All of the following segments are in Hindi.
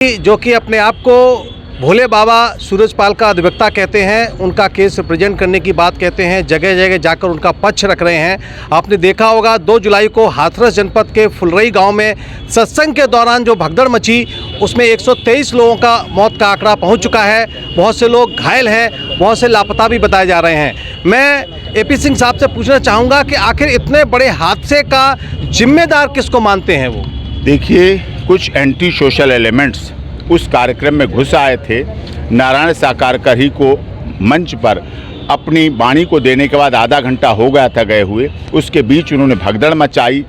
जो कि अपने आप को भोले बाबा सूरजपाल का अधिवक्ता कहते हैं, उनका केस रिप्रेजेंट करने की बात कहते हैं, जगह जगह जाकर उनका पक्ष रख रहे हैं। आपने देखा होगा 2 जुलाई को हाथरस जनपद के फुलरई गांव में सत्संग के दौरान जो भगदड़ मची, उसमें 123 लोगों का मौत का आंकड़ा पहुंच चुका है। बहुत से लोग घायल हैं, बहुत से लापता भी बताए जा रहे हैं। मैं AP सिंह साहब से पूछना चाहूँगा कि आखिर इतने बड़े हादसे का जिम्मेदार किसको मानते हैं वो? देखिए, कुछ एंटी सोशल एलिमेंट्स उस कार्यक्रम में घुस आए थे। नारायण साकार करही को मंच पर अपनी वाणी को देने के बाद आधा घंटा हो गया था गए हुए, उसके बीच उन्होंने भगदड़ मचाई।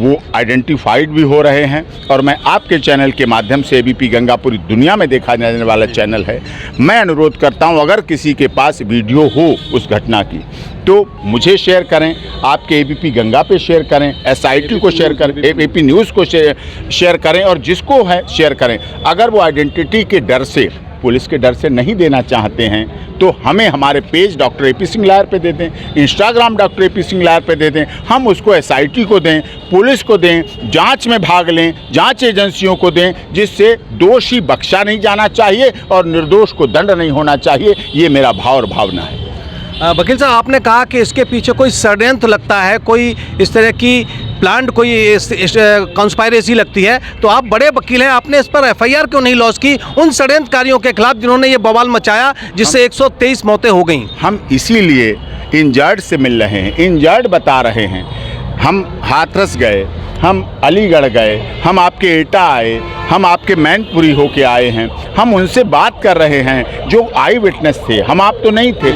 वो आइडेंटिफाइड भी हो रहे हैं और मैं आपके चैनल के माध्यम से ABP गंगा पूरी दुनिया में देखा जाने वाला चैनल है। मैं अनुरोध करता हूं, अगर किसी के पास वीडियो हो उस घटना की तो मुझे शेयर करें, आपके ABP गंगा पे शेयर करें, SIT को शेयर करें, AP न्यूज़ को शेयर करें और जिसको है शेयर करें। अगर वो आइडेंटिटी के डर से, पुलिस के डर से नहीं देना चाहते हैं तो हमें हमारे page doctor AP Singh lawyer पे दे दें, Instagram doctor AP Singh lawyer पे दे दें, हम उसको SIT को दें, पुलिस को दें, जांच में भाग लें, जांच एजेंसियों को दें, जिससे दोषी बख्शा नहीं जाना चाहिए और निर्दोष को दंड नहीं होना चाहिए। ये मेरा भाव और भावना है। वकील साहब, आपने कहा कि इसके पीछे कोई षड्यंत्र लगता है, कोई इस तरह की प्लांट, कोई कॉन्स्पायरेसी लगती है, तो आप बड़े वकील हैं, आपने इस पर FIR क्यों नहीं लॉन्च की उन षड्यंत्रकारियों के खिलाफ जिन्होंने ये बवाल मचाया जिससे 123 मौतें हो गईं? हम इसीलिए इंजर्ड से मिल रहे हैं, इंजर्ड बता रहे हैं। हम हाथरस गए, हम अलीगढ़ गए, हम आपके एटा आए, हम आपके मैनपुरी होके आए हैं, हम उनसे बात कर रहे हैं जो आई विटनेस थे। हम आप तो नहीं थे,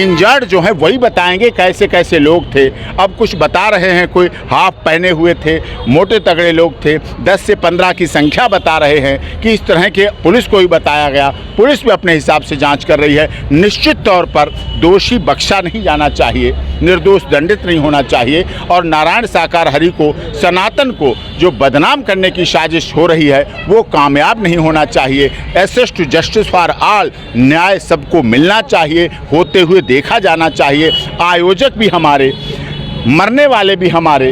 इंजर्ड जो हैं वही बताएंगे कैसे कैसे लोग थे। अब कुछ बता रहे हैं, कोई हाफ पहने हुए थे, मोटे तगड़े लोग थे, 10 से 15 की संख्या बता रहे हैं कि इस तरह के पुलिस को ही बताया गया। पुलिस भी अपने हिसाब से जांच कर रही है। निश्चित तौर पर दोषी बख्शा नहीं जाना चाहिए, निर्दोष दंडित नहीं होना चाहिए और नारायण साकार हरि को, सनातन को जो बदनाम करने की साजिश हो रही है वो कामयाब नहीं होना चाहिए। Access to justice for all, न्याय सबको मिलना चाहिए, होते हुए देखा जाना चाहिए। आयोजक भी हमारे, मरने वाले भी हमारे,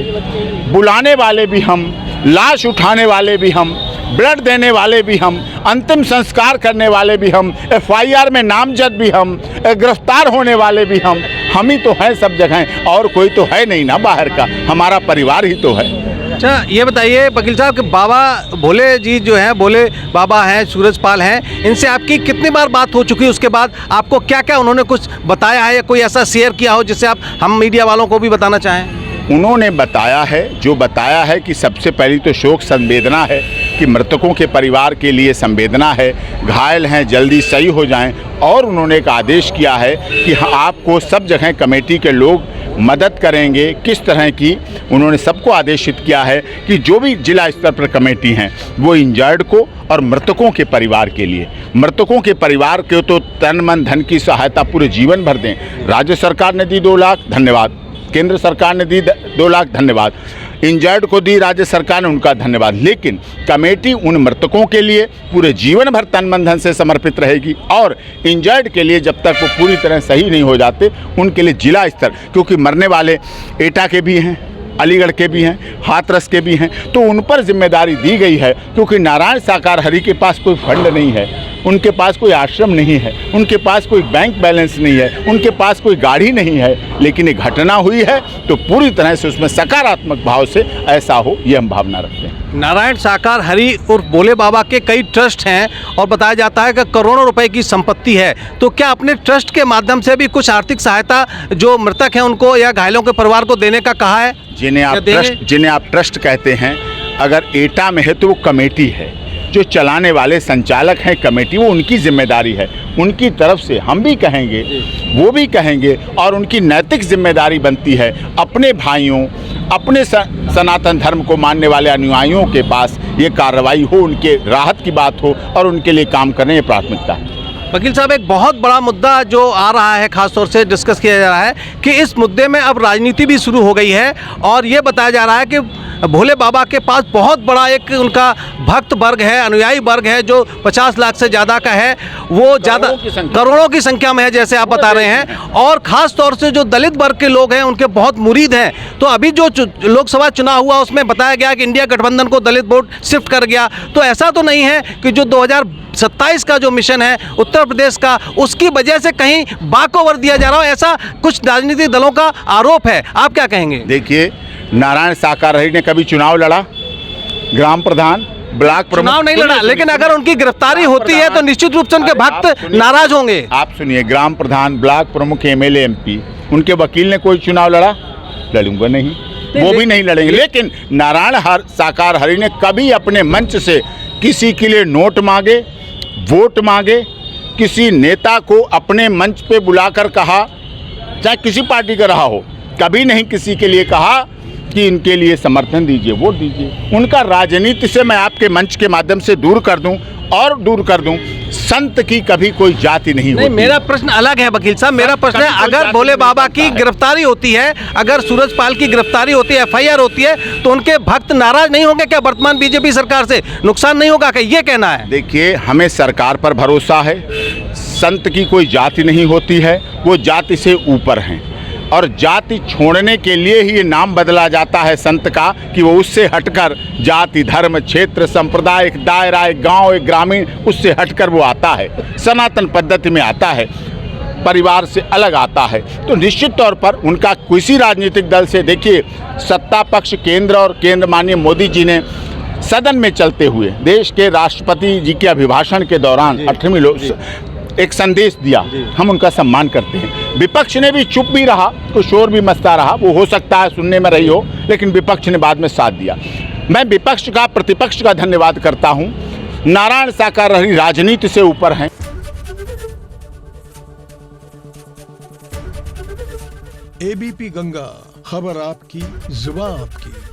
बुलाने वाले भी हम, लाश उठाने वाले भी हम, ब्लड देने वाले भी हम, अंतिम संस्कार करने वाले भी हम, FIR में नामजद भी हम, गिरफ्तार होने वाले भी हम ही तो हैं सब जगह, और कोई तो है नहीं ना बाहर का, हमारा परिवार ही तो है। अच्छा, ये बताइए वकील साहब कि बाबा भोले जी जो हैं, भोले बाबा हैं, सूरजपाल हैं, इनसे आपकी कितनी बार बात हो चुकी है? उसके बाद आपको क्या क्या उन्होंने कुछ बताया है या कोई ऐसा शेयर किया हो जिससे आप हम मीडिया वालों को भी बताना चाहें? उन्होंने बताया है, जो बताया है कि सबसे पहली तो शोक संवेदना है कि मृतकों के परिवार के लिए संवेदना है, घायल हैं जल्दी सही हो जाएं, और उन्होंने एक आदेश किया है कि आपको सब जगह कमेटी के लोग मदद करेंगे। किस तरह की, उन्होंने सबको आदेशित किया है कि जो भी जिला स्तर पर कमेटी हैं वो इंजर्ड को और मृतकों के परिवार के लिए, मृतकों के परिवार के तो तन मन धन की सहायता पूरे जीवन भर दें। राज्य सरकार ने दी 2 लाख, धन्यवाद। केंद्र सरकार ने दी 2 लाख, धन्यवाद। इंजर्ड को दी राज्य सरकार ने, उनका धन्यवाद। लेकिन कमेटी उन मृतकों के लिए पूरे जीवन भर तन मन धन से समर्पित रहेगी और इंजर्ड के लिए जब तक वो पूरी तरह सही नहीं हो जाते उनके लिए जिला स्तर, क्योंकि मरने वाले एटा के भी हैं, अलीगढ़ के भी हैं, हाथरस के भी हैं, तो उन पर जिम्मेदारी दी गई है। क्योंकि नारायण साकार हरि के पास कोई फंड नहीं है, उनके पास कोई आश्रम नहीं है, उनके पास कोई बैंक बैलेंस नहीं है, उनके पास कोई गाड़ी नहीं है, लेकिन ये घटना हुई है तो पूरी तरह से उसमें सकारात्मक भाव से ऐसा हो, ये हम भावना रखते हैं। नारायण साकार हरि और भोले बाबा के कई ट्रस्ट हैं और बताया जाता है कि करोड़ों रुपए की संपत्ति है, तो क्या अपने ट्रस्ट के माध्यम से भी कुछ आर्थिक सहायता जो मृतक हैं उनको या घायलों के परिवार को देने का कहा है? जिन्हें आप ट्रस्ट कहते हैं, अगर एटा में है तो वो कमेटी है, जो चलाने वाले संचालक हैं कमेटी, वो उनकी जिम्मेदारी है। उनकी तरफ से हम भी कहेंगे, वो भी कहेंगे, और उनकी नैतिक जिम्मेदारी बनती है अपने भाइयों, अपने सनातन धर्म को मानने वाले अनुयायियों के पास ये कार्रवाई हो, उनके राहत की बात हो और उनके लिए काम करने की प्राथमिकता है। वकील साहब, एक बहुत बड़ा मुद्दा जो आ रहा है, खास तौर से डिस्कस किया जा रहा है कि इस मुद्दे में अब राजनीति भी शुरू हो गई है और ये बताया जा रहा है कि भोले बाबा के पास बहुत बड़ा एक उनका भक्त वर्ग है, अनुयायी वर्ग है जो 50 लाख से ज़्यादा का है, वो ज़्यादा करोड़ों की संख्या में है जैसे आप बता रहे हैं। और ख़ास तौर से जो दलित वर्ग के लोग हैं उनके बहुत मुरीद हैं। तो अभी जो लोकसभा चुनाव हुआ उसमें बताया गया कि इंडिया गठबंधन को दलित वोट शिफ्ट कर गया। तो ऐसा तो नहीं है कि जो 2027 का जो मिशन है उत्तर प्रदेश का, उसकी वजह से कहीं बाक ओवर दिया जा रहा हो, ऐसा कुछ राजनीतिक दलों का आरोप है। आप क्या कहेंगे? देखिए, नारायण साकार रही ने कभी चुनाव लड़ा? ग्राम प्रधान, ब्लॉक प्रमुख चुनाव नहीं लड़ा, लेकिन अगर उनकी गिरफ्तारी होती है तो निश्चित रूप से उनके भक्त नाराज होंगे। आप सुनिए, ग्राम प्रधान, ब्लॉक प्रमुख, एमएलए, एमपी, उनके वकील ने कोई चुनाव लड़ा? लड़ूंगा नहीं, वो भी नहीं लड़ेंगे। लेकिन नारायण साकार हरि ने कभी अपने मंच से किसी के लिए नोट मांगे, वोट मांगे, किसी नेता को अपने मंच पे बुलाकर कहा, चाहे किसी पार्टी का रहा हो, कभी नहीं किसी के लिए कहा कि इनके लिए समर्थन दीजिए, वोट दीजिए। उनका राजनीति से मैं आपके मंच के माध्यम से दूर कर दूं और दूर कर दूं, संत की कभी कोई जाति नहीं होती। मेरा प्रश्न अलग है वकील साहब, मेरा प्रश्न है अगर भोले बाबा की गिरफ्तारी होती है, अगर सूरजपाल की गिरफ्तारी होती है, FIR होती है, तो उनके भक्त नाराज नहीं होंगे क्या? वर्तमान बीजेपी सरकार से नुकसान नहीं होगा क्या, ये कहना है? देखिए, हमें सरकार पर भरोसा है। संत की कोई जाति नहीं होती है, वो जाति से ऊपर हैं। और जाति छोड़ने के लिए ही ये नाम बदला जाता है संत का, कि वो उससे हटकर जाति, धर्म, क्षेत्र, संप्रदाय, एक दायरा, एक गांव, एक ग्रामीण, उससे हटकर वो आता है, सनातन पद्धति में आता है, परिवार से अलग आता है। तो निश्चित तौर पर उनका किसी राजनीतिक दल से, देखिए, सत्ता पक्ष केंद्र और केंद्र माननीय मोदी जी ने सदन में चलते हुए देश के राष्ट्रपति जी के अभिभाषण के दौरान 18वीं एक संदेश दिया, हम उनका सम्मान करते हैं। विपक्ष ने भी चुप भी रहा, तो शोर भी मचता रहा, वो हो सकता है सुनने में रही हो, लेकिन विपक्ष ने बाद में साथ दिया। मैं विपक्ष का, प्रतिपक्ष का धन्यवाद करता हूं। नारायण साकार हरि राजनीति से ऊपर हैं। ABP गंगा, खबर आपकी, जुबान आपकी।